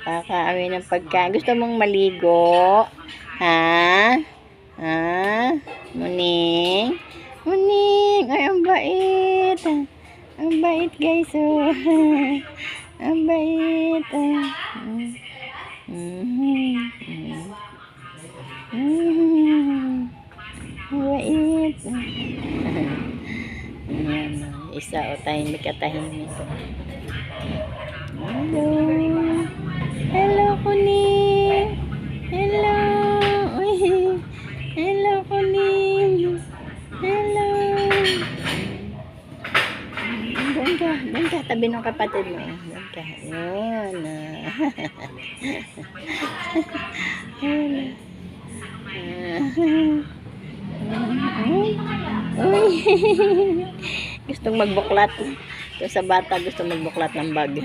Kakaawin ng pagkain. Gusto mong maligo? Ha? Ha? Muning? Muning! Ay, ang bait. Ang bait, guys. Oh. Ang bait. Bait. Ayan, isa o tahimik at tahimik. Hello. Hello, Kuning. Hello. Uy. Hello, Kuning. Hello. Doon ka, tabi ng kapatid mo. Doon ka. Yun. Uy. Gustong magbuklat. Ito sa bata, gustong magbuklat ng bag.